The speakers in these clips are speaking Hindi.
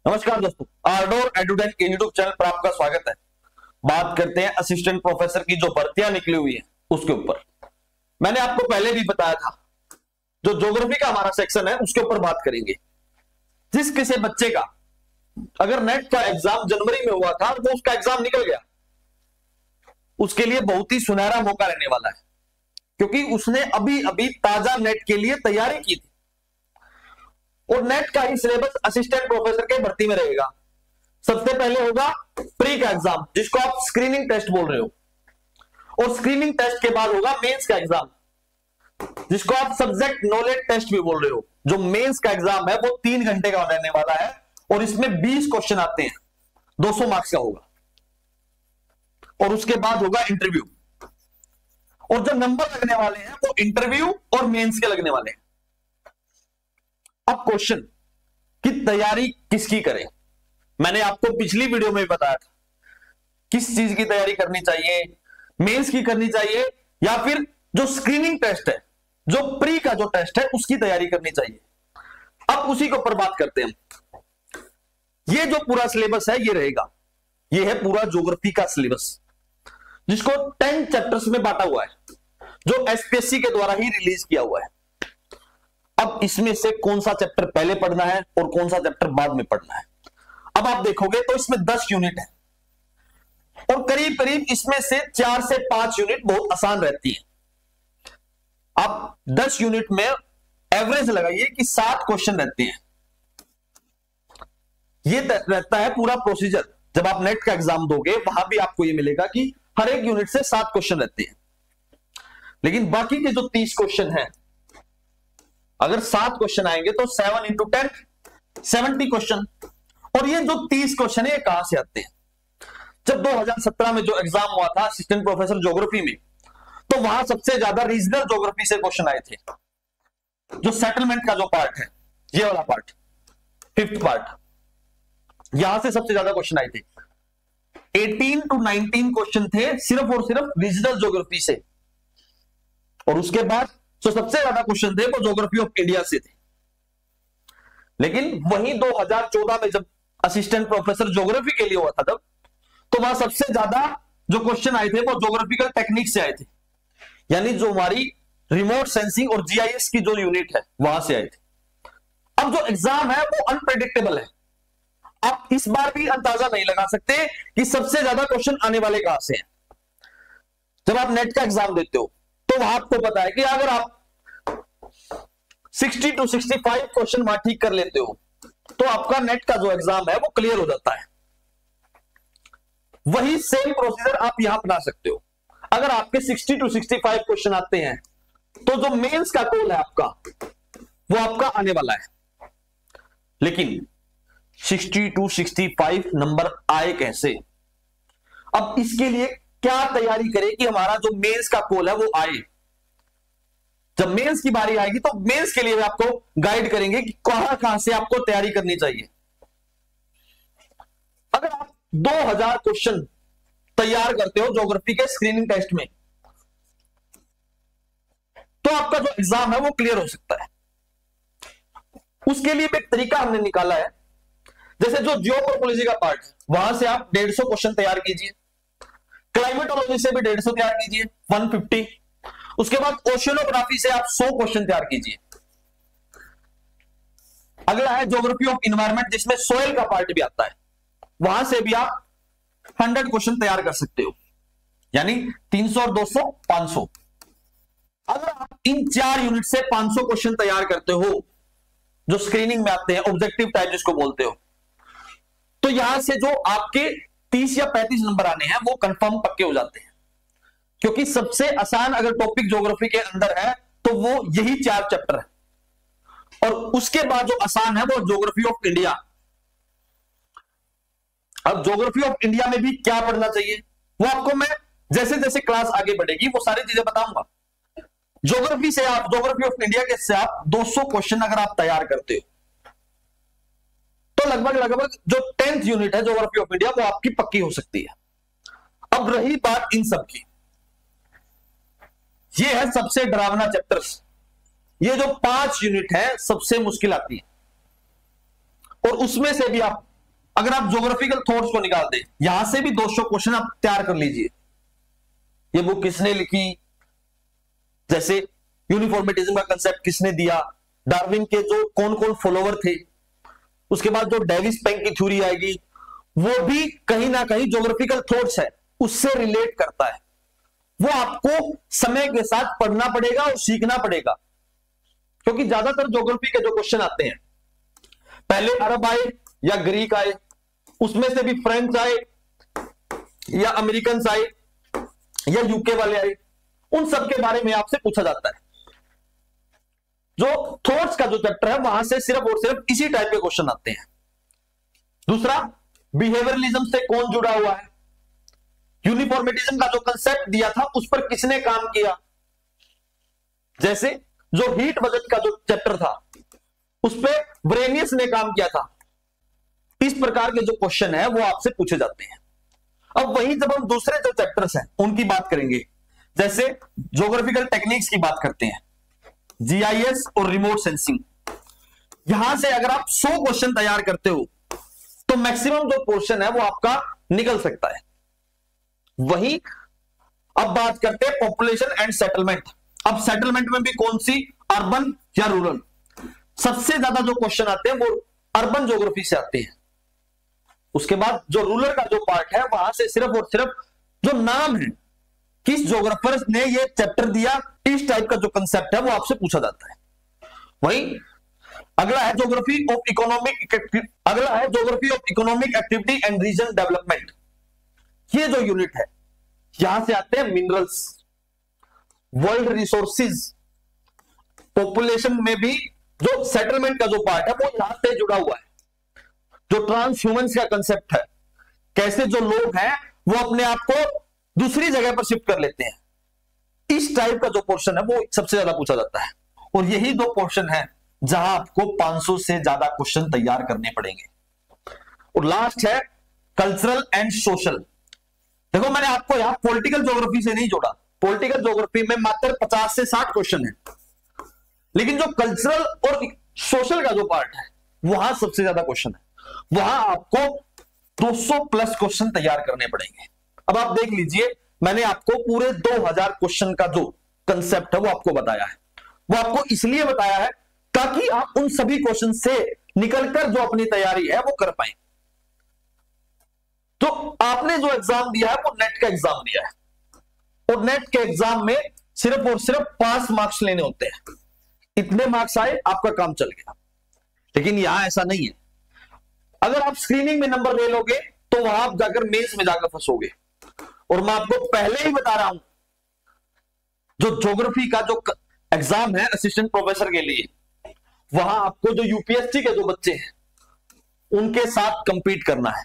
नमस्कार दोस्तों, आर्डोर एडुटेक के यूट्यूब चैनल पर आपका स्वागत है। बात करते हैं असिस्टेंट प्रोफेसर की जो भर्तियां निकली हुई है उसके ऊपर। मैंने आपको पहले भी बताया था, जो ज्योग्राफी का हमारा सेक्शन है उसके ऊपर बात करेंगे। जिस किसी बच्चे का अगर नेट का एग्जाम जनवरी में हुआ था और वो उसका एग्जाम निकल गया, उसके लिए बहुत ही सुनहरा मौका रहने वाला है, क्योंकि उसने अभी अभी ताजा नेट के लिए तैयारी की थी और नेट का ही सिलेबस असिस्टेंट प्रोफेसर के भर्ती में रहेगा। सबसे पहले होगा प्री का एग्जाम, जिसको आप स्क्रीनिंग टेस्ट बोल रहे हो, और स्क्रीनिंग टेस्ट के बाद होगा मेंस का एग्जाम, जिसको आप सब्जेक्ट नॉलेज टेस्ट भी बोल रहे हो। जो मेंस का एग्जाम है वो 3 घंटे का रहने वाला है और इसमें 20 क्वेश्चन आते हैं, 200 मार्क्स का होगा। और उसके बाद होगा इंटरव्यू, और जो नंबर लगने वाले हैं वो इंटरव्यू और मेंस के लगने वाले हैं। अब क्वेश्चन की तैयारी किसकी करें, मैंने आपको पिछली वीडियो में बताया था किस चीज की तैयारी करनी चाहिए, मेंस की करनी चाहिए या फिर जो स्क्रीनिंग टेस्ट है, जो प्री का जो टेस्ट है उसकी तैयारी करनी चाहिए। अब उसी के ऊपर बात करते हैं। ये जो पूरा सिलेबस है ये रहेगा, ये है पूरा ज्योग्राफी का सिलेबस, जिसको 10 चैप्टर्स में बांटा हुआ है, जो एसपीएससी के द्वारा ही रिलीज किया हुआ है। अब इसमें से कौन सा चैप्टर पहले पढ़ना है और कौन सा चैप्टर बाद में पढ़ना है। अब आप देखोगे तो इसमें 10 यूनिट है और करीब करीब इसमें से 4 से 5 यूनिट बहुत आसान रहती है। आप 10 यूनिट में एवरेज लगाइए कि 7 क्वेश्चन रहते हैं। ये रहता है पूरा प्रोसीजर। जब आप नेट का एग्जाम दोगे वहां भी आपको ये मिलेगा कि हर एक यूनिट से 7 क्वेश्चन रहते हैं, लेकिन बाकी के जो 30 क्वेश्चन हैं, अगर 7 क्वेश्चन आएंगे तो 7 इंटू 10 70 क्वेश्चन। और ये जो 30 क्वेश्चन है ये कहां से आते हैं? जब 2017 में जो एग्जाम हुआ था असिस्टेंट प्रोफेसर ज्योग्राफी में, तो वहां सबसे ज्यादा रीजनल ज्योग्राफी से क्वेश्चन आए थे। जो सेटलमेंट का जो पार्ट है, ये वाला पार्ट, 5th पार्ट, यहां से सबसे ज्यादा क्वेश्चन आए थे। 18 to 19 क्वेश्चन थे सिर्फ और सिर्फ रीजनल ज्योग्राफी से, और उसके बाद तो सबसे ज्यादा क्वेश्चन थे वो ज्योग्राफी ऑफ इंडिया से थे। लेकिन वहीं 2014 में जब असिस्टेंट प्रोफेसर ज्योग्राफी के लिए हुआ था तब, तो वहां सबसे ज्यादा जो क्वेश्चन आए थे वो ज्योग्राफिकल टेक्निक से आए थे, यानी जो हमारी रिमोट सेंसिंग और जीआईएस की जो यूनिट है वहां से आए थे। अब जो एग्जाम है वो अनप्रेडिक्टेबल है। आप इस बार भी अंदाजा नहीं लगा सकते कि सबसे ज्यादा क्वेश्चन आने वाले कहां से हैं। जब आप नेट का एग्जाम देते हो तो वहां आपको पता है कि अगर आप 60 to 65 क्वेश्चन वहां ठीक कर लेते हो तो आपका नेट का जो एग्जाम है वो क्लियर हो जाता है। वही सेम प्रोसीजर आप यहां अपना सकते हो। अगर आपके 60 to 65 क्वेश्चन आते हैं तो जो मेंस का गोल है आपका, वो आपका आने वाला है। लेकिन 60 to 65 नंबर आए कैसे? अब इसके लिए क्या तैयारी करें कि हमारा जो मेंस का गोल है वो आए। जब मेंस की बारी आएगी तो मेंस के लिए भी आपको गाइड करेंगे कि कहां से आपको तैयारी करनी चाहिए। अगर आप 2000 क्वेश्चन तैयार करते हो ज्योग्राफी के स्क्रीनिंग टेस्ट में, तो आपका जो एग्जाम है वो क्लियर हो सकता है। उसके लिए एक तरीका हमने निकाला है। जैसे जो जियोपोलिटिक्स का पार्ट है वहां से आप 150 क्वेश्चन तैयार कीजिए, क्लाइमेटोलॉजी से भी 150 तैयार कीजिए, 150। उसके बाद ओशियनोग्राफी से आप 100 क्वेश्चन तैयार कीजिए। अगला है ज्योग्राफी ऑफ एनवायरनमेंट, जिसमें सोयल का पार्ट भी आता है, वहां से भी आप 100 क्वेश्चन तैयार कर सकते हो, यानी 300 और 200 500। अगर आप इन 4 यूनिट से 500 क्वेश्चन तैयार करते हो जो स्क्रीनिंग में आते हैं, ऑब्जेक्टिव टाइप जिसको बोलते हो, तो यहां से जो आपके 30 या 35 नंबर आने हैं वो कंफर्म पक्के हो जाते हैं। क्योंकल सबसे आसान अगर टॉपिक ज्योग्राफी के अंदर है तो वो यही 4 चैप्टर है, और उसके बाद जो आसान है वो ज्योग्राफी ऑफ इंडिया। अब ज्योग्राफी ऑफ इंडिया में भी क्या पढ़ना चाहिए वो आपको मैं जैसे जैसे क्लास आगे बढ़ेगी वो सारी चीजें बताऊंगा। ज्योग्राफी से आप, ज्योग्राफी ऑफ इंडिया के से आप 200 क्वेश्चन अगर आप तैयार करते हो तो लगभग लगभग जो 10th यूनिट है ज्योग्राफी ऑफ इंडिया वो आपकी पक्की हो सकती है। अब रही बात इन सब की, ये है सबसे डरावना चैप्टर्स। ये जो 5 यूनिट है सबसे मुश्किल आती है, और उसमें से भी आप अगर आप ज्योग्राफिकल थॉट्स को निकाल दें, यहां से भी 200 क्वेश्चन आप तैयार कर लीजिए। ये बुक किसने लिखी, जैसे यूनिफॉर्मिटिज्म का कंसेप्ट किसने दिया, डार्विन के जो कौन कौन फॉलोवर थे, उसके बाद जो डेविस पेंग की थ्योरी आएगी वो भी कहीं ना कहीं ज्योग्राफिकल थॉट्स है उससे रिलेट करता है। वो आपको समय के साथ पढ़ना पड़ेगा और सीखना पड़ेगा, क्योंकि ज्यादातर ज्योग्राफी के जो क्वेश्चन आते हैं, पहले अरब आए या ग्रीक आए, उसमें से भी फ्रेंच आए या अमेरिकन आए या यूके वाले आए, उन सब के बारे में आपसे पूछा जाता है। जो थॉट्स का जो चैप्टर है वहां से सिर्फ और सिर्फ इसी टाइप के क्वेश्चन आते हैं। दूसरा, बिहेवियरलिज्म से कौन जुड़ा हुआ है, यूनिफॉर्मिटिज्म का जो कंसेप्ट दिया था उस पर किसने काम किया, जैसे जो हीट बजट का जो चैप्टर था उस पर ब्रेनियस ने काम किया था। इस प्रकार के जो क्वेश्चन है वो आपसे पूछे जाते हैं। अब वहीं जब हम दूसरे जो चैप्टर्स हैं उनकी बात करेंगे, जैसे ज्योग्राफिकल टेक्निक्स की बात करते हैं, जीआईएस और रिमोट सेंसिंग, यहां से अगर आप 100 क्वेश्चन तैयार करते हो तो मैक्सिमम जो पोर्शन है वो आपका निकल सकता है। वहीं अब बात करते हैं पॉपुलेशन एंड सेटलमेंट। अब सेटलमेंट में भी कौन सी, अर्बन या रूरल, सबसे ज्यादा जो क्वेश्चन आते हैं वो अर्बन ज्योग्राफी से आते हैं। उसके बाद जो रूरल का जो पार्ट है वहां से सिर्फ और सिर्फ जो नाम है, किस ज्योग्राफर ने ये चैप्टर दिया, इस टाइप का जो कंसेप्ट है वो आपसे पूछा जाता है। वहीं अगला है geography of economic activity and reason development. ये जो यूनिट है यहां से आते हैं मिनरल्स, वर्ल्ड रिसोर्सेज, पॉपुलेशन में भी जो सेटलमेंट का जो पार्ट है वो यहां से जुड़ा हुआ है। जो ट्रांस ह्यूमंस का कंसेप्ट है, कैसे जो लोग हैं वो अपने आप को दूसरी जगह पर शिफ्ट कर लेते हैं, इस टाइप का जो पोर्शन है वो सबसे ज्यादा पूछा जाता है। और यही दो पोर्शन है जहां आपको 500 से ज्यादा क्वेश्चन तैयार करने पड़ेंगे। और लास्ट है कल्चरल एंड सोशल। देखो मैंने आपको यहां पॉलिटिकल ज्योग्राफी से नहीं जोड़ा, पॉलिटिकल ज्योग्राफी में मात्र 50 से 60 क्वेश्चन है, लेकिन जो कल्चरल और सोशल का जो पार्ट है वहां सबसे ज्यादा क्वेश्चन है। वहां आपको 200 प्लस क्वेश्चन तैयार करने पड़ेंगे। अब आप देख लीजिए, मैंने आपको पूरे 2000 क्वेश्चन का जो कंसेप्ट है वो आपको बताया है। वो आपको इसलिए बताया है ताकि आप उन सभी क्वेश्चन से निकलकर जो अपनी तैयारी है वो कर पाए। तो आपने जो एग्जाम दिया है वो नेट का एग्जाम दिया है, और नेट के एग्जाम में सिर्फ और सिर्फ 5 मार्क्स लेने होते हैं। इतने मार्क्स आए आपका काम चल गया। लेकिन यहां ऐसा नहीं है। अगर आप स्क्रीनिंग में नंबर ले लोगे तो वहां आप जाकर मेंस में जाकर फंसोगे। और मैं आपको पहले ही बता रहा हूं, जो ज्योग्राफी का जो एग्जाम है असिस्टेंट प्रोफेसर के लिए, वहां आपको जो यूपीएससी के जो बच्चे हैं उनके साथ कंपीट करना है।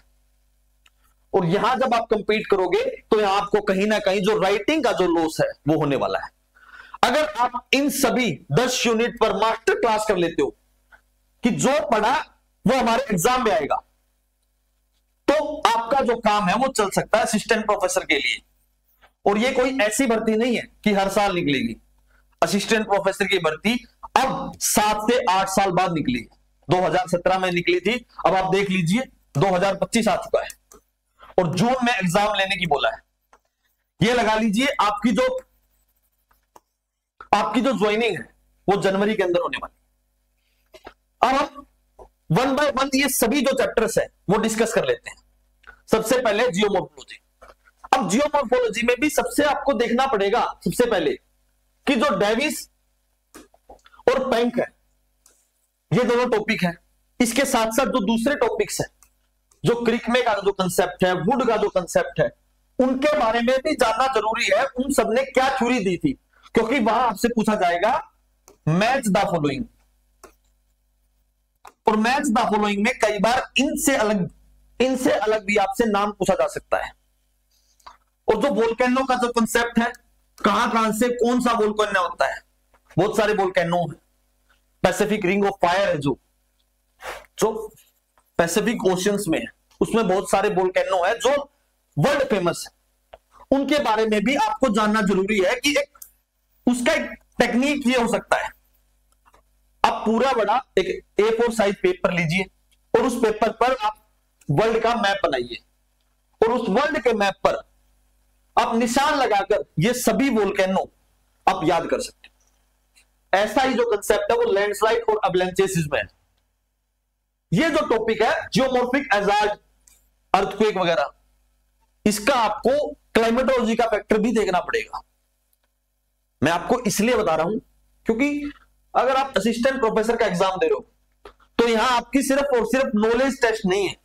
और यहां जब आप कंपीट करोगे तो यहां आपको कहीं ना कहीं जो राइटिंग का जो लॉस है वो होने वाला है। अगर आप इन सभी 10 यूनिट पर मास्टर क्लास कर लेते हो कि जो पढ़ा वो हमारे एग्जाम में आएगा, तो आपका जो काम है वो चल सकता है असिस्टेंट प्रोफेसर के लिए। और ये कोई ऐसी भर्ती नहीं है कि हर साल निकलेगी। असिस्टेंट प्रोफेसर की भर्ती अब 7 से 8 साल बाद निकली। 2017 में निकली थी, अब आप देख लीजिए 2025 आ चुका है और जून में एग्जाम लेने की बोला है। ये लगा लीजिए आपकी जो ज्वाइनिंग है वो जनवरी के अंदर होने वाली। अब हम 1 बाय 1 ये सभी जो चैप्टर्स है वो डिस्कस कर लेते हैं। सबसे पहले जियोमॉर्फोलॉजी। अब जियोमॉर्फोलॉजी में भी सबसे आपको देखना पड़ेगा सबसे पहले कि जो डेविस और पेंक है ये दोनों टॉपिक है। इसके साथ साथ जो दूसरे टॉपिक्स है, जो क्रिकमे का जो कंसेप्ट है, वुड का जो कंसेप्ट है, उनके बारे में भी जानना जरूरी है। उन सबने क्या थ्योरी दी थी, क्योंकि वहां आपसे पूछा जाएगा मैच द फॉलोइंग। और मैच द फॉलोइंग में कई बार इनसे अलग भी आपसे नाम पूछा जा सकता है। और जो वोल्केनो का जो कंसेप्ट है, कहां से कौन सा वोल्केनो होता है, बहुत सारे वोल्केनो है। पैसिफिक रिंग ऑफ फायर है जो पैसिफिक ओशियंस में है, उसमें बहुत सारे वोल्केनो है जो वर्ल्ड फेमस है। उनके बारे में भी आपको जानना जरूरी है कि उसका एक टेक्निक ये हो सकता है। आप पूरा बड़ा एक A4 साइज पेपर लीजिए और उस पेपर पर आप वर्ल्ड का मैप बनाइए और उस वर्ल्ड के मैप पर आप निशान लगाकर ये सभी वोल्केनो आप याद कर सकते हैं। ऐसा ही जो कंसेप्ट है वो लैंडस्लाइड और अवलांचेस में है। ये जो टॉपिक है जियोमॉर्फिक हैजार्ड, अर्थक्वेक वगैरह, इसका आपको क्लाइमेटोलॉजी का फैक्टर भी देखना पड़ेगा। मैं आपको इसलिए बता रहा हूं क्योंकि अगर आप असिस्टेंट प्रोफेसर का एग्जाम दे रहे हो तो यहां आपकी सिर्फ और सिर्फ नॉलेज टेस्ट नहीं है,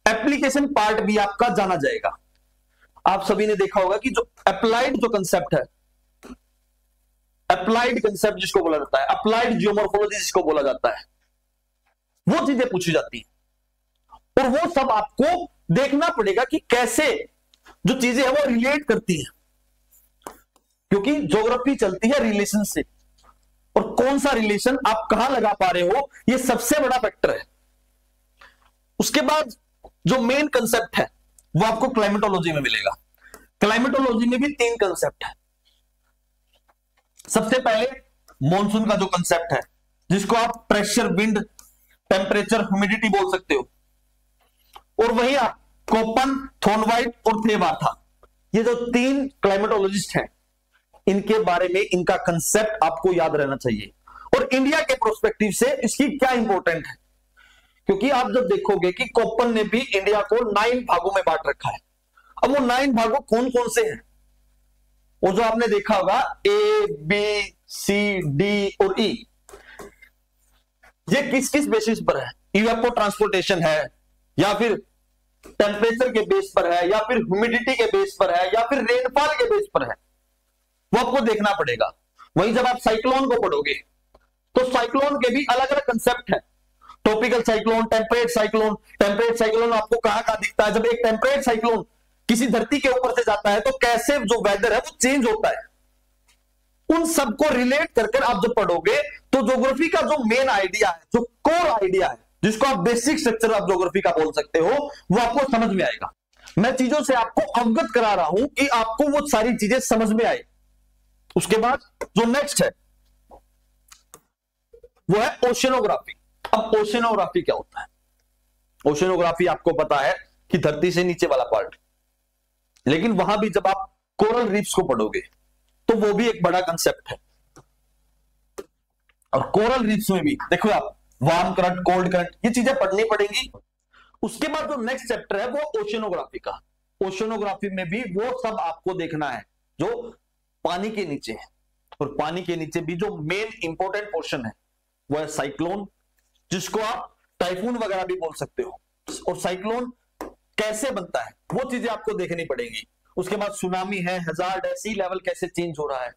एप्लीकेशन पार्ट भी आपका जाना जाएगा। आप सभी ने देखा होगा कि जो अप्लाइड जो कंसेप्ट है, अप्लाइड कंसेप्ट जिसको बोला जाता है, अप्लाइड जियोमॉर्फोलॉजी जिसको बोला जाता है, वो चीजें पूछी जाती है और वो सब आपको देखना पड़ेगा कि कैसे जो चीजें हैं वो रिलेट करती हैं, क्योंकि ज्योग्राफी चलती है रिलेशन से, और कौन सा रिलेशन आप कहां लगा पा रहे हो ये सबसे बड़ा फैक्टर है। उसके बाद जो मेन कंसेप्ट है वो आपको क्लाइमेटोलॉजी में मिलेगा। क्लाइमेटोलॉजी में भी 3 कंसेप्ट है। सबसे पहले मॉनसून का जो कंसेप्ट है, जिसको आप प्रेशर, विंड, टेम्परेचर, ह्यूमिडिटी बोल सकते हो, और वही आप कोपन, थॉर्नवाइट और थेबाथा, ये जो 3 क्लाइमेटोलॉजिस्ट हैं, इनके बारे में इनका कंसेप्ट आपको याद रहना चाहिए। और इंडिया के प्रोस्पेक्टिव से इसकी क्या इंपॉर्टेंट है, क्योंकि आप जब देखोगे कि कोपन ने भी इंडिया को 9 भागों में बांट रखा है। अब वो 9 भागों कौन कौन से हैं, वो जो आपने देखा होगा ए, बी, सी, डी और ई, ये किस किस बेसिस पर है? इवेपो ट्रांसपोर्टेशन है, या फिर टेम्परेचर के बेस पर है, या फिर ह्यूमिडिटी के बेस पर है, या फिर रेनफॉल के बेस पर है, वो आपको देखना पड़ेगा। वहीं जब आप साइक्लोन को पढ़ोगे तो साइक्लोन के भी अलग अलग कंसेप्ट है। Tropical cyclone, temperate cyclone. Temperate cyclone आपको कहां कहां दिखता है? जब एक टेम्परेट साइक्लोन किसी धरती के ऊपर से जाता है तो कैसे जो वेदर है वो चेंज होता है। उन सबको रिलेट कर आप जब पढ़ोगे तो ज्योग्राफी का जो मेन आइडिया है, जो कोर आइडिया है, जिसको आप बेसिक स्ट्रक्चर ऑफ ज्योग्राफी का बोल सकते हो, वो आपको समझ में आएगा। मैं चीजों से आपको अवगत करा रहा हूं कि आपको वो सारी चीजें समझ में आए। उसके बाद जो नेक्स्ट है वो है ओशियनोग्राफी। अब ओशियनोग्राफी क्या होता है? ओशियनोग्राफी आपको पता है कि धरती से नीचे वाला पार्ट, लेकिन वहां भी जब आप कोरल रीफ्स को पढ़ोगे तो वो भी एक बड़ा कंसेप्ट है। और कोरल रीफ्स में भी देखो आप वार्म करंट, कोल्ड करंट, ये चीजें पढ़नी पड़ेंगी। उसके बाद जो नेक्स्ट चैप्टर है वो ओशियनोग्राफी का। ओशियनोग्राफी में भी वो सब आपको देखना है जो पानी के नीचे है, और पानी के नीचे भी जो मेन इंपॉर्टेंट पोर्शन है वो है साइक्लोन, जिसको आप टाइफून वगैरह भी बोल सकते हो। और साइक्लोन कैसे बनता है वो चीजें आपको देखनी पड़ेगी। उसके बाद सुनामी है, हैजार्ड है, सी लेवल कैसे चेंज हो रहा है।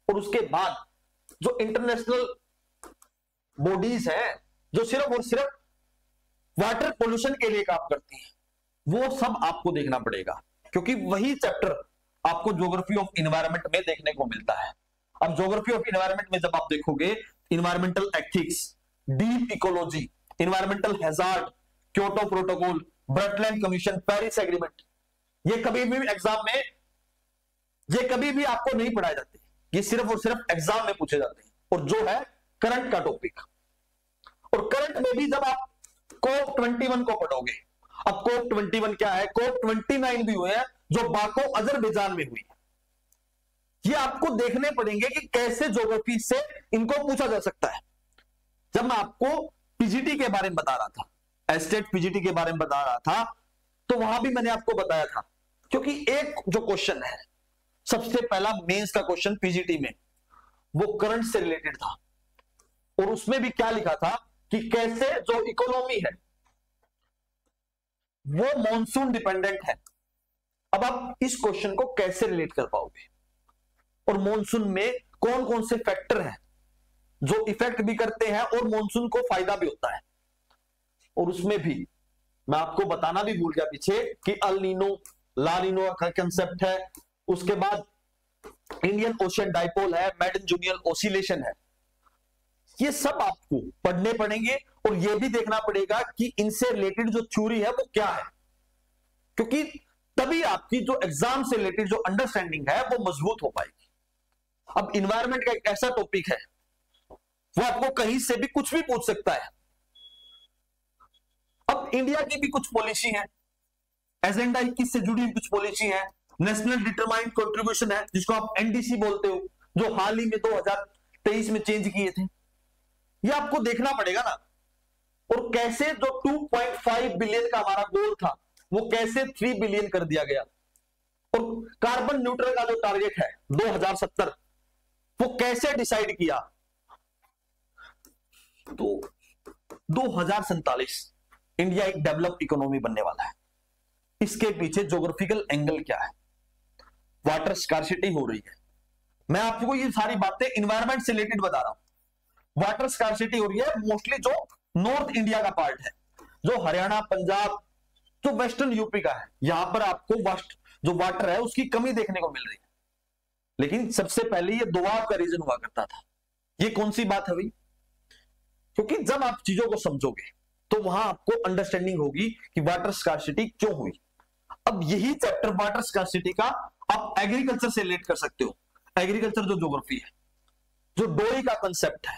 और उसके बाद जो इंटरनेशनल बॉडीज हैं जो सिर्फ और सिर्फ वाटर पोल्यूशन के लिए काम करती हैं, वो सब आपको देखना पड़ेगा, क्योंकि वही चैप्टर आपको ज्योग्राफी ऑफ एनवायरनमेंट में देखने को मिलता है। अब ज्योग्राफी ऑफ एनवायरनमेंट में जब आप देखोगे environmental ethics, deep ecology, environmental hazard, Kyoto protocol, Brundtland commission, Paris agreement, ये कभी भी एग्जाम में, ये कभी भी आपको नहीं पढ़ाए जाते, ये सिर्फ और सिर्फ एग्जाम में पूछे जाते हैं, और जो है करंट का टॉपिक। और करंट में भी जब आप कोप 21 को पढ़ोगे, अब कोप 21 क्या है, कोप 29 भी हुए हैं जो बाको अजरबैजान में हुई है, ये आपको देखने पड़ेंगे कि कैसे ज्योग्राफी से इनको पूछा जा सकता है। जब मैं आपको पीजीटी के बारे में बता रहा था, एस्टेट पीजीटी के बारे में बता रहा था, तो वहां भी मैंने आपको बताया था, क्योंकि एक जो क्वेश्चन है सबसे पहला मेंस का क्वेश्चन पीजीटी में, वो करंट से रिलेटेड था, और उसमें भी क्या लिखा था कि कैसे जो इकोनॉमी है वो मॉनसून डिपेंडेंट है। अब आप इस क्वेश्चन को कैसे रिलेट कर पाओगे, और मॉनसून में कौन कौन से फैक्टर हैं जो इफेक्ट भी करते हैं और मॉनसून को फायदा भी होता है। और उसमें भी मैं आपको बताना भी भूल गया पीछे कि अल नीनो, ला नीनो का कंसेप्ट है। उसके बाद इंडियन ओशियन डाइपोल है, मैडन जूनियर ओसिलेशन है। ये सब आपको पढ़ने पड़ेंगे, और ये भी देखना पड़ेगा कि इनसे रिलेटेड जो थ्योरी है वो क्या है, क्योंकि तभी आपकी जो एग्जाम से रिलेटेड जो अंडरस्टैंडिंग है वो मजबूत हो पाएगी। अब इन्वायरमेंट का एक ऐसा टॉपिक है वो आपको कहीं से भी कुछ भी पूछ सकता है। अब अब इंडिया की भी कुछ पॉलिसी है, एजेंडा 21 से जुड़ी कुछ पॉलिसी है, नेशनल डिटरमाइंड कंट्रीब्यूशन है जिसको आप एनडीसी बोलते हो, जो हाल ही में 2023 में चेंज किए थे। ये आपको देखना पड़ेगा ना। और कैसे जो 2.5 बिलियन का हमारा गोल था वो कैसे 3 बिलियन कर दिया गया, और कार्बन न्यूट्रल का जो टारगेट है 2070 वो कैसे डिसाइड किया। तो 2047 इंडिया एक डेवलप्ड इकोनॉमी बनने वाला है। इसके पीछे ज्योग्राफिकल एंगल क्या है? वाटर स्कार्सिटी हो रही है। मैं आपको ये सारी बातें इन्वायरमेंट से रिलेटेड बता रहा हूं। वाटर स्कार्सिटी हो रही है मोस्टली जो नॉर्थ इंडिया का पार्ट है, जो हरियाणा, पंजाब, जो वेस्टर्न यूपी का है, यहां पर आपको जो वाटर है उसकी कमी देखने को मिल रही है। लेकिन सबसे पहले ये दोआब का रीजन हुआ करता था। ये कौन सी बात है भाई? क्योंकि जब आप चीजों को समझोगे तो वहां आपको अंडरस्टैंडिंग होगी कि वाटर स्कार्सिटी क्यों हुई। अब यही चैप्टर वाटर स्कार्सिटी का आप एग्रीकल्चर से रिलेट कर सकते हो। एग्रीकल्चर जो ज्योग्राफी है, जो डोई का कंसेप्ट है,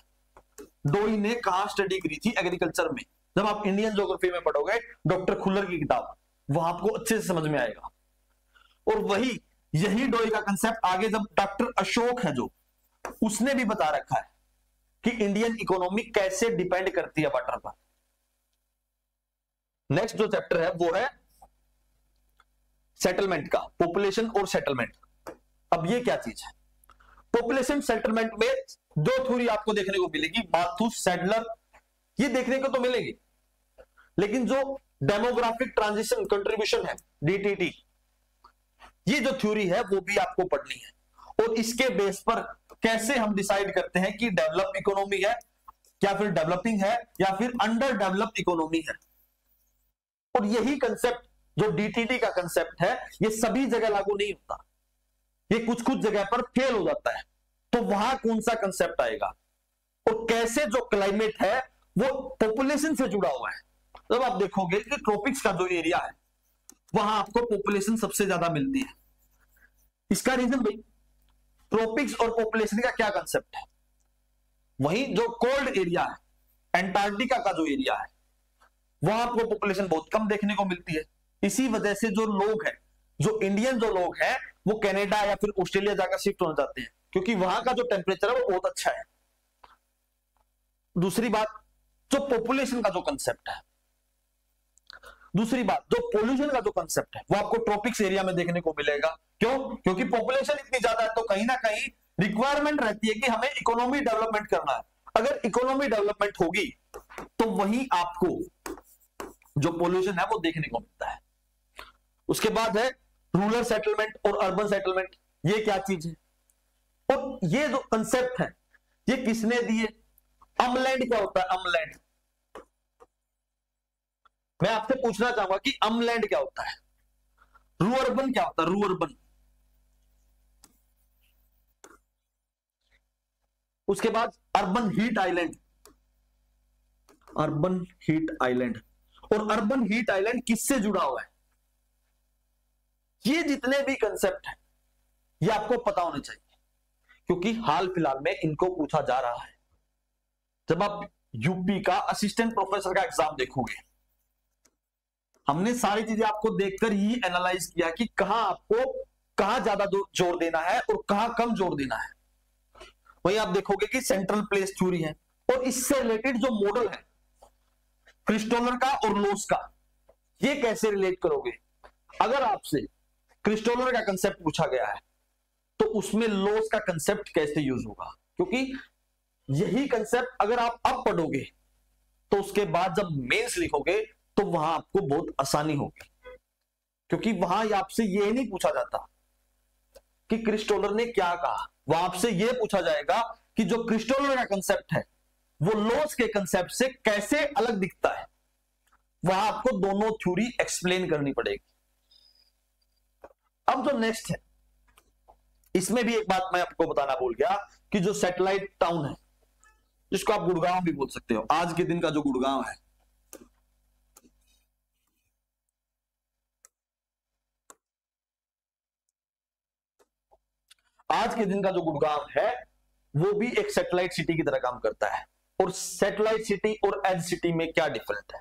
डोई ने कहां स्टडी करी थी एग्रीकल्चर में, जब आप इंडियन ज्योग्राफी में पढ़ोगे डॉक्टर खुल्लर की किताब, वहां आपको अच्छे से समझ में आएगा। और यही डोई का कंसेप्ट आगे जब डॉक्टर अशोक है जो, उसने भी बता रखा है कि इंडियन इकोनॉमी कैसे डिपेंड करती है वाटर पर। नेक्स्ट जो चैप्टर है वो है सेटलमेंट का, पॉपुलेशन और सेटलमेंट। अब ये क्या चीज है? पॉपुलेशन सेटलमेंट में दो थ्योरी आपको देखने को मिलेगी, माथुस, सैडलर, ये देखने को तो मिलेगी। लेकिन जो डेमोग्राफिक ट्रांजिशन कंट्रीब्यूशन है, डीटीटी, ये जो थ्योरी है वो भी आपको पढ़नी है। और इसके बेस पर कैसे हम डिसाइड करते हैं कि डेवलप इकोनॉमी है या फिर डेवलपिंग है या फिर अंडर डेवलप्ड इकोनॉमी है। और यही कंसेप्ट जो डीटीटी का कंसेप्ट है ये सभी जगह लागू नहीं होता, ये कुछ कुछ जगह पर फेल हो जाता है। तो वहां कौन सा कंसेप्ट आएगा? और कैसे जो क्लाइमेट है वो पॉपुलेशन से जुड़ा हुआ है। जब आप देखोगे कि ट्रॉपिक्स का जो एरिया है वहां आपको पॉपुलेशन सबसे ज्यादा मिलती है। इसका रीजन भाई, ट्रॉपिक्स और पॉपुलेशन का क्या कंसेप्ट है? वहीं जो कोल्ड एरिया है, एंटार्क्टिका का जो एरिया है, वहां आपको पॉपुलेशन बहुत कम देखने को मिलती है। इसी वजह से जो लोग हैं, जो इंडियन जो लोग हैं, वो कनाडा या फिर ऑस्ट्रेलिया जाकर शिफ्ट होना चाहते हैं, क्योंकि वहां का जो टेम्परेचर है वो बहुत अच्छा है। दूसरी बात, जो पॉपुलेशन का जो कंसेप्ट है, दूसरी बात जो पोल्यूशन का जो कंसेप्ट है वो आपको ट्रॉपिक्स एरिया में देखने को मिलेगा। क्यों? क्योंकि पॉपुलेशन इतनी ज्यादा है तो कहीं ना कहीं रिक्वायरमेंट रहती है कि हमें इकोनॉमी डेवलपमेंट करना है। अगर इकोनॉमी डेवलपमेंट होगी तो वहीं आपको जो पोल्यूशन है वो देखने को मिलता है। उसके बाद है रूरल सेटलमेंट और अर्बन सेटलमेंट। ये क्या चीज है? और ये जो कंसेप्ट है ये किसने दिए? अमलैंड क्या होता है? अमलैंड, मैं आपसे पूछना चाहूंगा कि अमलैंड क्या होता है? रूअर्बन क्या होता है? रूअर्बन। उसके बाद urban heat island, urban heat island. और अर्बन हीट आइलैंड किससे जुड़ा हुआ है? ये जितने भी कंसेप्ट है ये आपको पता होने चाहिए, क्योंकि हाल फिलहाल में इनको पूछा जा रहा है। जब आप यूपी का असिस्टेंट प्रोफेसर का एग्जाम देखोगे, हमने सारी चीजें आपको देखकर ही एनालाइज किया कि कहां ज्यादा जोर देना है और कहां कम जोर देना है। वही आप देखोगे कि सेंट्रल प्लेस थ्योरी है, और इससे रिलेटेड जो मॉडल है क्रिस्टोलर का और लोस का, ये कैसे रिलेट करोगे? अगर आपसे क्रिस्टोलर का कंसेप्ट पूछा गया है तो उसमें लोस का कंसेप्ट कैसे यूज होगा? क्योंकि यही कंसेप्ट अगर आप अब पढ़ोगे तो उसके बाद जब मेंस लिखोगे तो वहां आपको बहुत आसानी होगी, क्योंकि वहां आपसे यह नहीं पूछा जाता कि क्रिस्टोलर ने क्या कहा। वहां आपसे यह पूछा जाएगा कि जो क्रिस्टोलर का कंसेप्ट है वो लोस के कंसेप्ट से कैसे अलग दिखता है। वहां आपको दोनों थ्योरी एक्सप्लेन करनी पड़ेगी। अब जो नेक्स्ट है, इसमें भी एक बात मैं आपको बताना भूल गया कि जो सैटेलाइट टाउन है, जिसको आप गुड़गांव भी बोल सकते हो, आज के दिन का जो गुड़गांव है, आज के दिन का जो गुड़गांव है वो भी एक सैटेलाइट सिटी की तरह काम करता है। और सैटेलाइट सिटी और एज सिटी में क्या डिफरेंस है?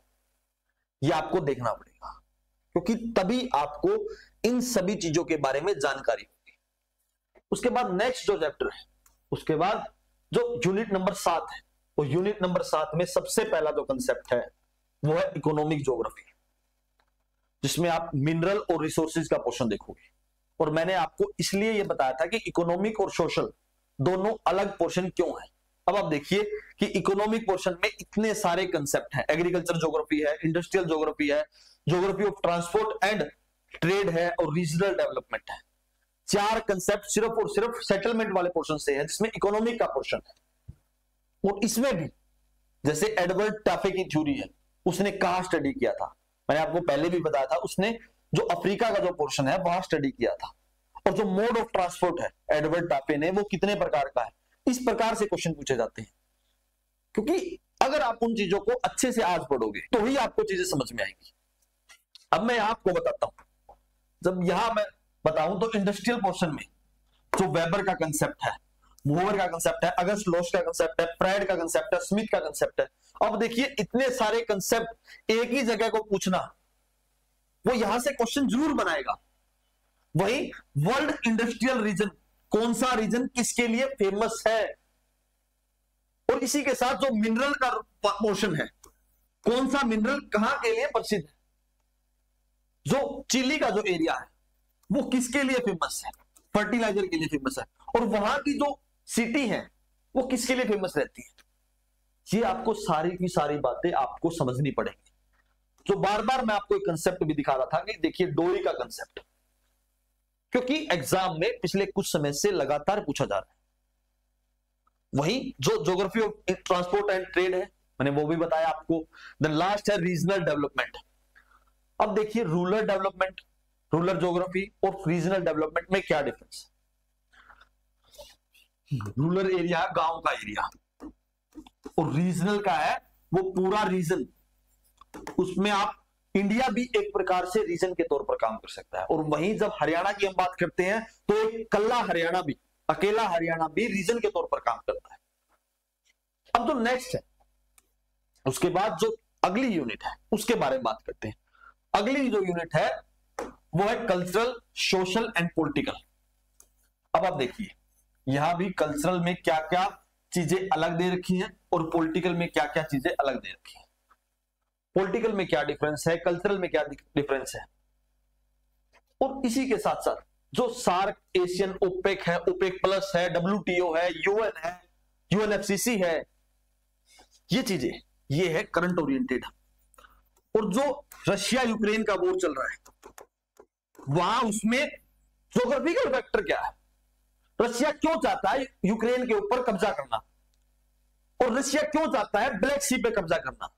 ये आपको देखना पड़ेगा, क्योंकि तभी आपको इन सभी चीजों के बारे में जानकारी होगी। उसके बाद नेक्स्ट जो चैप्टर है, उसके बाद जो यूनिट नंबर 7 है, वो यूनिट नंबर 7 में सबसे पहला जो कंसेप्ट है वो है इकोनॉमिक ज्योग्राफी, जिसमें आप मिनरल और रिसोर्सेज का पोर्शन देखोगे। और मैंने आपको इसलिए यह बताया था कि इकोनॉमिक और सोशल दोनों अलग पोर्शन क्यों है। अब आप देखिए कि इकोनॉमिक पोर्शन में इतने सारे कंसेप्ट हैं, एग्रीकल्चर ज्योग्राफी है, इंडस्ट्रियल ज्योग्राफी है, geography of transport and trade है, और रीजनल डेवलपमेंट है। 4 कंसेप्ट सिर्फ और सिर्फ सेटलमेंट वाले पोर्शन से है, जिसमें इकोनॉमिक का पोर्शन है। और इसमें भी जैसे एडवर्ड टाफे की थ्योरी है, उसने कहां स्टडी किया था, मैंने आपको पहले भी बताया था, उसने जो अफ्रीका का जो पोर्शन है वहां स्टडी किया था। और जो मोड ऑफ ट्रांसपोर्ट है एडवर्ड टाफे ने, वो कितने प्रकार का है, इस प्रकार से क्वेश्चन पूछे जाते हैं। क्योंकि अगर आप उन चीजों को अच्छे से आज पढ़ोगे तो ही आपको चीजें समझ में आएंगी। अब मैं आपको बताता हूं, जब यहां मैं बताऊं तो इंडस्ट्रियल पोर्शन में जो वेबर का कंसेप्ट है, मूवर का कंसेप्ट है, अगस्त लॉश का कंसेप्ट है, प्राइड का कंसेप्ट है, स्मिथ का कंसेप्ट है। अब देखिए इतने सारे कंसेप्ट एक ही जगह को पूछना, वो यहां से क्वेश्चन जरूर बनाएगा। वही वर्ल्ड इंडस्ट्रियल रीजन, कौन सा रीजन किसके लिए फेमस है, और इसी के साथ जो मिनरल का पोर्शन है, कौन सा मिनरल कहां के लिए प्रसिद्ध है, जो चिली का जो एरिया है वो किसके लिए फेमस है, फर्टिलाइजर के लिए फेमस है, और वहां की जो सिटी है वो किसके लिए फेमस रहती है। ये आपको सारी की सारी बातें आपको समझनी पड़ेगी। तो बार बार मैं आपको एक कंसेप्ट भी दिखा रहा था कि देखिए डोरी का कंसेप्ट, क्योंकि एग्जाम में पिछले कुछ समय से लगातार पूछा जा रहा है। वही जो geography of transport and trade है, मैंने वो भी बताया आपको। देन लास्ट है रीजनल डेवलपमेंट। अब देखिए रूरल डेवलपमेंट, रूरल ज्योग्राफी और रीजनल डेवलपमेंट में क्या डिफरेंस है। रूरल एरिया गांव का एरिया, और रीजनल का है वो पूरा रीजन। उसमें आप इंडिया भी एक प्रकार से रीजन के तौर पर काम कर सकता है। और वहीं जब हरियाणा की हम बात करते हैं तो एक कल्ला हरियाणा भी, अकेला हरियाणा भी रीजन के तौर पर काम करता है। अब जो नेक्स्ट है, उसके बाद जो अगली यूनिट है उसके बारे में बात करते हैं। अगली जो यूनिट है वो है कल्चरल, सोशल एंड पॉलिटिकल। अब आप देखिए यहां भी कल्चरल में क्या क्या चीजें अलग दे रखी हैं और पॉलिटिकल में क्या क्या चीजें अलग दे रखी हैं। पॉलिटिकल में क्या डिफरेंस है, कल्चरल में क्या डिफरेंस है। और इसी के साथ साथ जो सार्क, एशियन, ओपेक है, ओपेक प्लस है, WTO है, यूएन है, UNFCC है, ये चीजें ये है करंट ओरिएंटेड। और जो रशिया यूक्रेन का वॉर चल रहा है वहां उसमें ज्योग्राफिकल फैक्टर क्या है, रशिया क्यों चाहता है यूक्रेन के ऊपर कब्जा करना, और रशिया क्यों चाहता है ब्लैक सी पे कब्जा करना।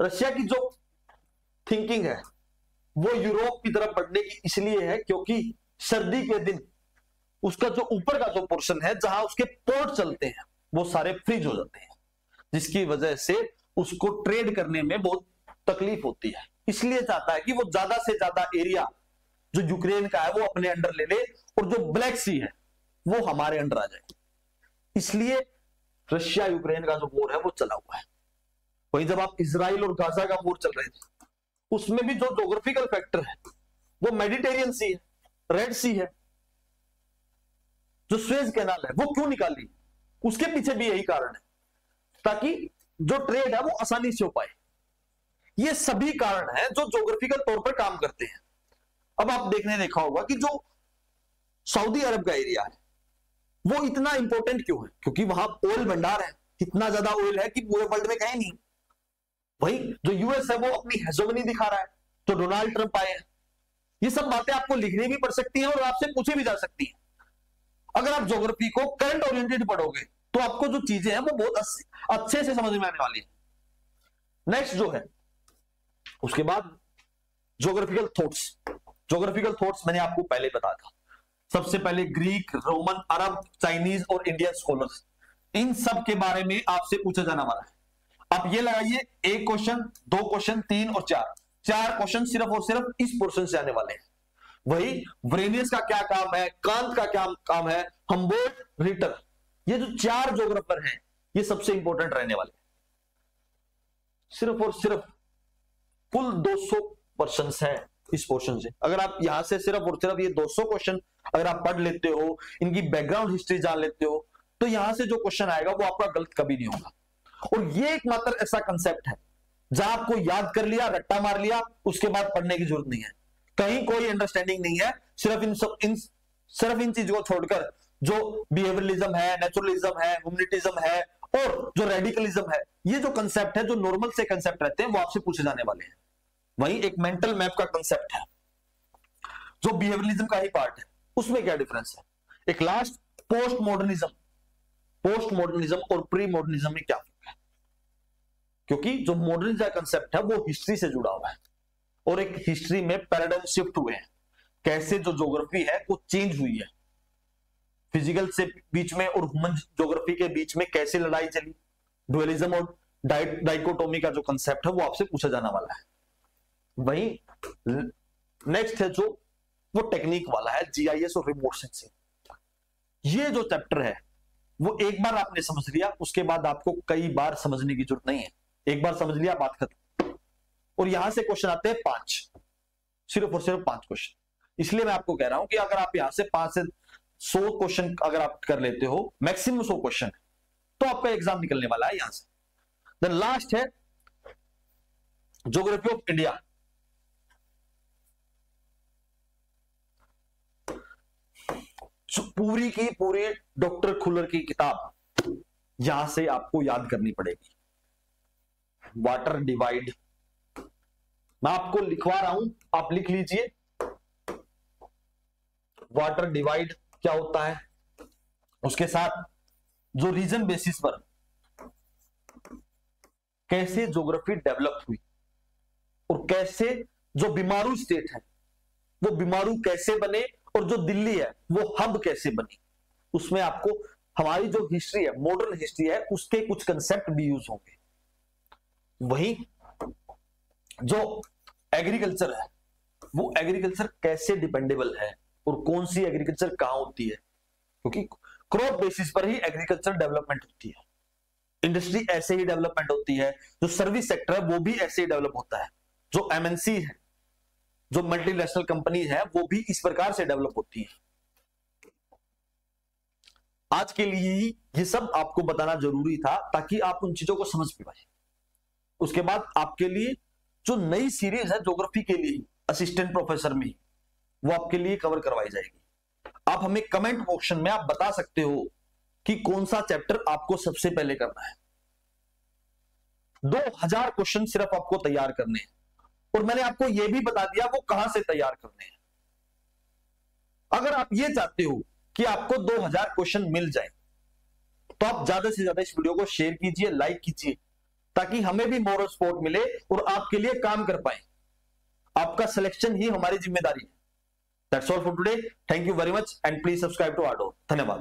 रशिया की जो थिंकिंग है वो यूरोप की तरफ बढ़ने की इसलिए है क्योंकि सर्दी के दिन उसका जो ऊपर का जो पोर्शन है जहां उसके पोर्ट चलते हैं वो सारे फ्रीज हो जाते हैं, जिसकी वजह से उसको ट्रेड करने में बहुत तकलीफ होती है। इसलिए चाहता है कि वो ज्यादा से ज्यादा एरिया जो यूक्रेन का है वो अपने अंडर ले ले, और जो ब्लैक सी है वो हमारे अंडर आ जाए। इसलिए रशिया यूक्रेन का जो वॉर है वो चला हुआ है। वहीं जब आप इजराइल और गाजा का वॉर चल रहे थे उसमें भी जो ज्योग्राफिकल फैक्टर है वो मेडिटेरियन सी है, रेड सी है, जो स्वेज कैनाल है वो क्यों निकाली, उसके पीछे भी यही कारण है, ताकि जो ट्रेड है वो आसानी से हो पाए। ये सभी कारण हैं जो ज्योग्राफिकल तौर पर काम करते हैं। अब आप देखा होगा कि जो सऊदी अरब का एरिया है वो इतना इंपॉर्टेंट क्यों है, क्योंकि वहां ऑयल भंडार है, इतना ज्यादा ऑयल है कि पूरे वर्ल्ड में कहीं नहीं। वही जो यूएस है वो अपनी हेजोमनी दिखा रहा है, तो डोनाल्ड ट्रंप आए हैं। ये सब बातें आपको लिखनी भी पड़ सकती हैं और आपसे पूछी भी जा सकती हैं। अगर आप ज्योग्राफी को करंट ओरिएंटेड पढ़ोगे तो आपको जो चीजें हैं वो बहुत अच्छे से समझ में आने वाली है। नेक्स्ट जो है उसके बाद ज्योग्राफिकल थॉट्स। ज्योग्राफिकल थॉट्स मैंने आपको पहले बताया था। सबसे पहले ग्रीक, रोमन, अरब, चाइनीज और इंडियन स्कॉलर्स, इन सब के बारे में आपसे पूछा जाने वाला है। आप ये लगाइए, एक क्वेश्चन, 2 क्वेश्चन, 3 और 4 क्वेश्चन सिर्फ और सिर्फ इस पोर्शन से आने वाले हैं। वही व्रेनियस का क्या काम है, कांत का क्या काम है, हम्बोल्ट, रिटर, ये जो 4 ज्योग्राफर हैं ये सबसे इंपॉर्टेंट रहने वाले हैं। सिर्फ और सिर्फ कुल 200 क्वेश्चन है इस पोर्शन से। अगर आप यहां से सिर्फ और सिर्फ ये 200 क्वेश्चन अगर आप पढ़ लेते हो, इनकी बैकग्राउंड हिस्ट्री जान लेते हो, तो यहां से जो क्वेश्चन आएगा वो आपका गलत कभी नहीं होगा। और ये एकमात्र ऐसा कंसेप्ट है जहां आपको याद कर लिया, रट्टा मार लिया, उसके बाद पढ़ने की जरूरत नहीं है, कहीं कोई अंडरस्टैंडिंग नहीं है। सिर्फ इन चीजों को छोड़कर जो बिहेवियरलिज्म है, नेचुरलिज्म है, ह्यूमनिटिज्म है और जो रेडिकलिज्म है, ये जो कंसेप्ट है, जो नॉर्मल से कंसेप्ट रहते हैं, वो आपसे पूछे जाने वाले हैं। वहीं एक मेंटल मैप का कंसेप्ट है जो बिहेवियरलिज्म का ही पार्ट है, उसमें क्या डिफरेंस है। एक लास्ट पोस्ट मॉडर्निज्म और प्री मॉडर्निज्म में क्या फर्क है, क्योंकि जो मॉडर्निज्म का कंसेप्ट है वो हिस्ट्री से जुड़ा हुआ है और एक हिस्ट्री में पैराडाइम शिफ्ट हुए हैं, कैसे जो ज्योग्राफी है वो चेंज हुई है, फिजिकल से बीच में और ह्यूमन ज्योग्राफी के बीच में कैसे लड़ाई चली, डुअलिज्म और डाइकोटोमी का जो कंसेप्ट है वो आपसे पूछा जाने वाला है। वहीं नेक्स्ट है जो वो टेक्निक वाला है, जीआईएस और रिमोट सेंसिंग। ये जो चैप्टर है वो एक बार आपने समझ लिया, उसके बाद आपको कई बार समझने की जरूरत नहीं है, एक बार समझ लिया बात खत्म। और यहां से क्वेश्चन आते हैं 5, सिर्फ और सिर्फ 5 क्वेश्चन। इसलिए मैं आपको कह रहा हूं कि अगर आप यहां से 5 से 100 क्वेश्चन अगर आप कर लेते हो, मैक्सिमम 100 क्वेश्चन, तो आपका एग्जाम निकलने वाला है यहां से। देन लास्ट है ज्योग्राफी ऑफ इंडिया। पूरी की पूरी डॉक्टर खुल्लर की किताब यहां से आपको याद करनी पड़ेगी। वाटर डिवाइड मैं आपको लिखवा रहा हूं, आप लिख लीजिए। वाटर डिवाइड क्या होता है, उसके साथ जो रीजन बेसिस पर कैसे ज्योग्राफी डेवलप हुई और कैसे जो बीमारू स्टेट है वो बीमारू कैसे बने और जो दिल्ली है वो हब कैसे बनी, उसमें आपको हमारी जो हिस्ट्री है, मॉडर्न हिस्ट्री है, उसके कुछ कंसेप्ट भी यूज होंगे। वहीं जो एग्रीकल्चर है वो एग्रीकल्चर कैसे डिपेंडेबल है और कौन सी एग्रीकल्चर कहां होती है, क्योंकि क्रॉप बेसिस पर ही एग्रीकल्चर डेवलपमेंट होती है, इंडस्ट्री ऐसे ही डेवलपमेंट होती है, जो सर्विस सेक्टर है वो भी ऐसे ही डेवलप होता है, जो एमएनसी है, जो मल्टीनेशनल कंपनी है वो भी इस प्रकार से डेवलप होती है। आज के लिए ये सब आपको बताना जरूरी था ताकि आप उन चीजों को समझ पाए। उसके बाद आपके लिए जो नई सीरीज है ज्योग्राफी के लिए असिस्टेंट प्रोफेसर में, वो आपके लिए कवर करवाई जाएगी। आप हमें कमेंट ऑप्शन में आप बता सकते हो कि कौन सा चैप्टर आपको सबसे पहले करना है। 2000 क्वेश्चन सिर्फ आपको तैयार करने हैं और मैंने आपको यह भी बता दिया वो कहां से तैयार करने हैं। अगर आप ये चाहते हो कि आपको 2000 क्वेश्चन मिल जाए तो आप ज्यादा से ज्यादा इस वीडियो को शेयर कीजिए, लाइक कीजिए, ताकि हमें भी मोरल सपोर्ट मिले और आपके लिए काम कर पाए। आपका सिलेक्शन ही हमारी जिम्मेदारी है। That's all for today. Thank you very much and please subscribe to Ardor. धन्यवाद।